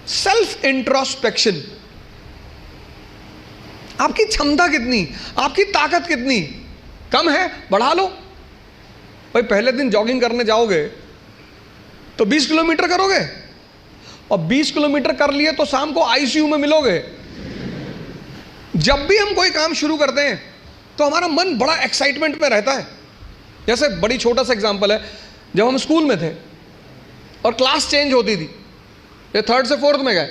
Self introspection. आपकी क्षमता कितनी, आपकी ताकत कितनी कम है, बढ़ा लो। भाई पहले दिन जॉगिंग करने जाओगे तो 20 किलोमीटर करोगे, और 20 किलोमीटर कर लिए तो शाम को आईसीयू में मिलोगे। जब भी हम कोई काम शुरू करते हैं तो हमारा मन बड़ा एक्साइटमेंट में रहता है। जैसे बड़ी छोटा सा एग्जांपल है, जब हम स्कूल में थे और क्लास चेंज होती थी, ये 3rd से 4th में गए,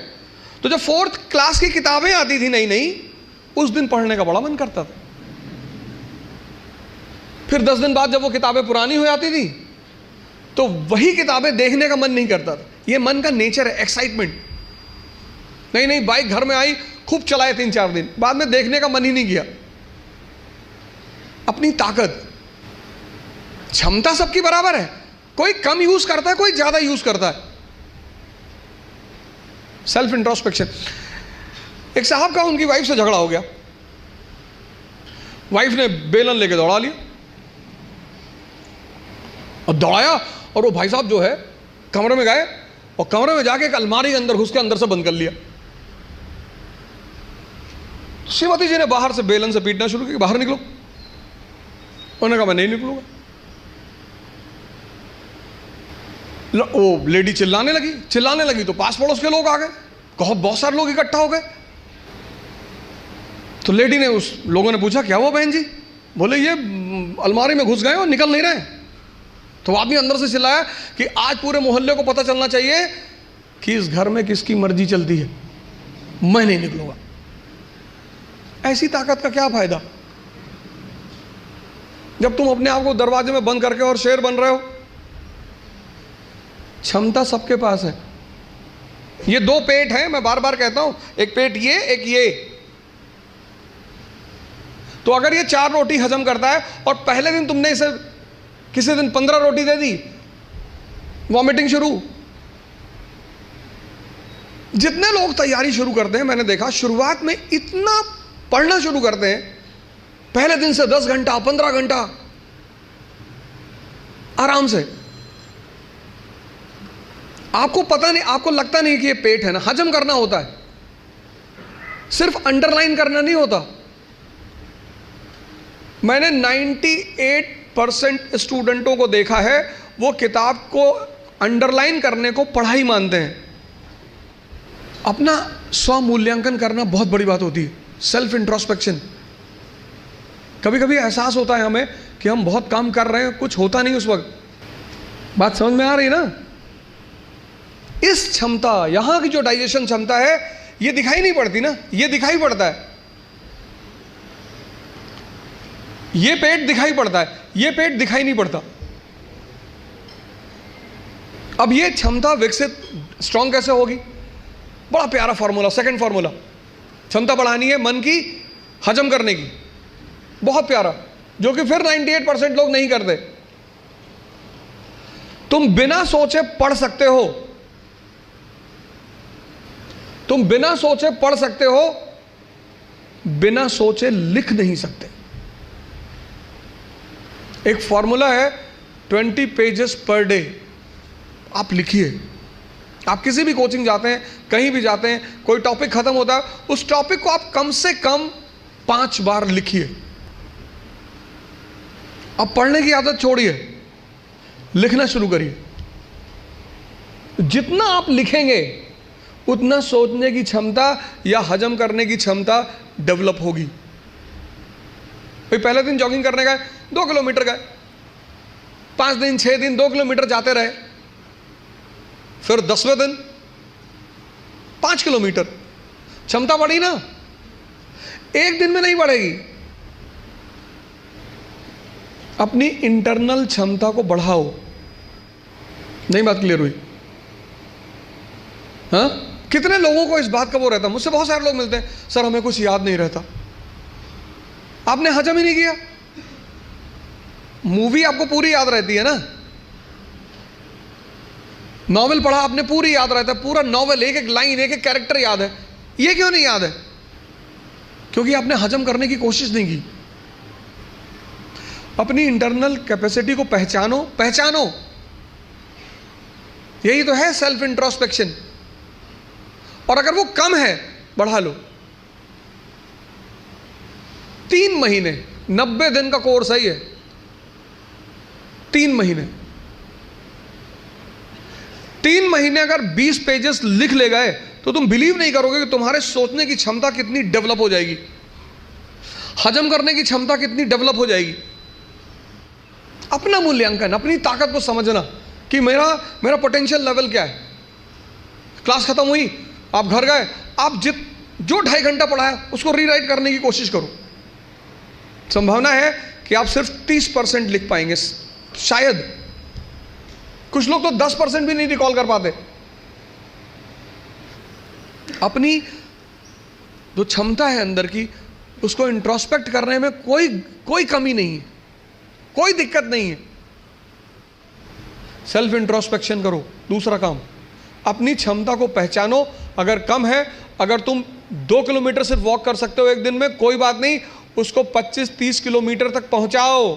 तो जब 4th क्लास की किताबें आती थी नई नई, उस दिन पढ़ने का बड़ा मन करता था। फिर 10 दिन बाद जब वो किताबें पुरानी हो जाती थी तो वही किताबें देखने का मन नहीं करता था। ये मन का नेचर है, एक्साइटमेंट। नहीं बाइक घर में आई, खूब चलाए 3-4 दिन, बाद में देखने का मन ही नहीं किया। अपनी ताकत, क्षमता सबकी बराबर है, कोई कम यूज करता है, कोई ज्यादा यूज करता है। Self introspection. एक साहब का उनकी वाइफ से झगड़ा हो गया, वाइफ ने बेलन लेके दौड़ा लिया और दौड़ाया, और वो भाई साहब जो है कमरे में गए और कमरे में जाके एक अलमारी के अंदर घुस के अंदर से बंद कर लिया। श्रीमती जी ने बाहर से बेलन से पीटना शुरू किया, बाहर निकलो। उन्होंने कहा मैं नहीं निकलूंगा। वो लेडी चिल्लाने लगी तो पास पड़ोस के लोग आ गए, बहुत सारे लोग इकट्ठा हो गए। तो लेडी ने, उस लोगों ने पूछा क्या हुआ बहन जी? बोले ये अलमारी में घुस गए और निकल नहीं रहे। तो आदमी अंदर से चिल्लाया कि आज पूरे मोहल्ले को पता चलना चाहिए कि इस घर में किसकी मर्जी चलती है, मैं नहीं निकलूंगा। ऐसी ताकत का क्या फायदा जब तुम अपने आप को दरवाजे में बंद करके और शेर बन रहे हो। क्षमता सबके पास है। ये 2 पेट हैं, मैं बार बार कहता हूं, एक पेट ये, एक ये। तो अगर ये 4 रोटी हजम करता है और पहले दिन तुमने इसे किसी दिन 15 रोटी दे दी, वॉमिटिंग शुरू। जितने लोग तैयारी शुरू करते हैं, मैंने देखा शुरुआत में इतना पढ़ना शुरू करते हैं, पहले दिन से 10 घंटा 15 घंटा आराम से। आपको पता नहीं, आपको लगता नहीं कि ये पेट है ना, हजम करना होता है, सिर्फ अंडरलाइन करना नहीं होता। मैंने 98% स्टूडेंटों को देखा है, वो किताब को अंडरलाइन करने को पढ़ाई मानते हैं। अपना स्व मूल्यांकन करना बहुत बड़ी बात होती है, सेल्फ इंट्रोस्पेक्शन। कभी कभी एहसास होता है हमें कि हम बहुत काम कर रहे हैं, कुछ होता नहीं उस वक्त। बात समझ में आ रही ना? इस क्षमता, यहां की जो डाइजेशन क्षमता है, ये दिखाई नहीं पड़ती ना, ये दिखाई पड़ता है। ये पेट दिखाई पड़ता है, ये पेट दिखाई नहीं पड़ता। अब ये क्षमता विकसित, स्ट्रांग कैसे होगी? बड़ा प्यारा फॉर्मूला, सेकंड फॉर्मूला। क्षमता बढ़ानी है मन की, हजम करने की, बहुत प्यारा, जो कि फिर 98% लोग नहीं करते। तुम बिना सोचे पढ़ सकते हो, तुम बिना सोचे पढ़ सकते हो, बिना सोचे लिख नहीं सकते। एक फॉर्मूला है 20 पेजेस पर डे। आप लिखिए। आप किसी भी कोचिंग जाते हैं, कहीं भी जाते हैं, कोई टॉपिक खत्म होता है, उस टॉपिक को आप कम से कम 5 बार लिखिए। अब पढ़ने की आदत छोड़िए, लिखना शुरू करिए। जितना आप लिखेंगे उतना सोचने की क्षमता या हजम करने की क्षमता डेवलप होगी। भाई पहले दिन जॉगिंग करने गए, 2 किलोमीटर गए, 5 दिन 6 दिन 2 किलोमीटर जाते रहे, फिर 10वें दिन 5 किलोमीटर, क्षमता बढ़ी ना? एक दिन में नहीं बढ़ेगी। अपनी इंटरनल क्षमता को बढ़ाओ। नहीं बात क्लियर हुई? हाँ, कितने लोगों को इस बात का वो रहता, मुझसे बहुत सारे लोग मिलते हैं, सर हमें कुछ याद नहीं रहता। आपने हजम ही नहीं किया। मूवी आपको पूरी याद रहती है ना, नॉवेल पढ़ा आपने, पूरी याद रहता है, पूरा नॉवेल, एक एक लाइन, एक एक कैरेक्टर याद है। ये क्यों नहीं याद है? क्योंकि आपने हजम करने की कोशिश नहीं की। अपनी इंटरनल कैपेसिटी को पहचानो, पहचानो। यही तो है सेल्फ इंट्रोस्पेक्शन। और अगर वो कम है बढ़ा लो। 3 महीने, 90 दिन का कोर्स है ये, 3 महीने। 3 महीने अगर 20 पेजेस लिख ले गए तो तुम बिलीव नहीं करोगे कि तुम्हारे सोचने की क्षमता कितनी डेवलप हो जाएगी, हजम करने की क्षमता कितनी डेवलप हो जाएगी। अपना मूल्यांकन, अपनी ताकत को समझना कि मेरा पोटेंशियल लेवल क्या है। क्लास खत्म हुई, आप घर गए, आप जो 2.5 घंटा पढ़ा है उसको रीराइट करने की कोशिश करो। संभावना है कि आप सिर्फ 30% लिख पाएंगे, शायद। कुछ लोग तो 10% भी नहीं रिकॉल कर पाते। अपनी जो क्षमता है अंदर की, उसको इंट्रोस्पेक्ट करने में कोई कमी नहीं है, कोई दिक्कत नहीं है। सेल्फ इंट्रोस्पेक्शन करो। दूसरा काम, अपनी क्षमता को पहचानो। अगर कम है, अगर तुम 2 किलोमीटर सिर्फ वॉक कर सकते हो एक दिन में, कोई बात नहीं, उसको 25-30 किलोमीटर तक पहुंचाओ।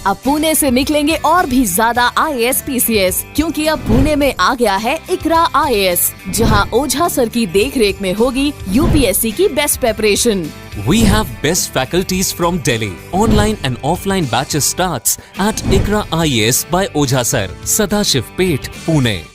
अब पुणे से निकलेंगे और भी ज्यादा IAS PCS, क्योंकि अब पुणे में आ गया है इकरा IAS, जहां ओझा सर की देखरेख में होगी UPSC की best preparation. We have best faculties from Delhi. Online and offline batches starts at ICRA IAS by Ojha Sir, Sadashiv Peth, Pune.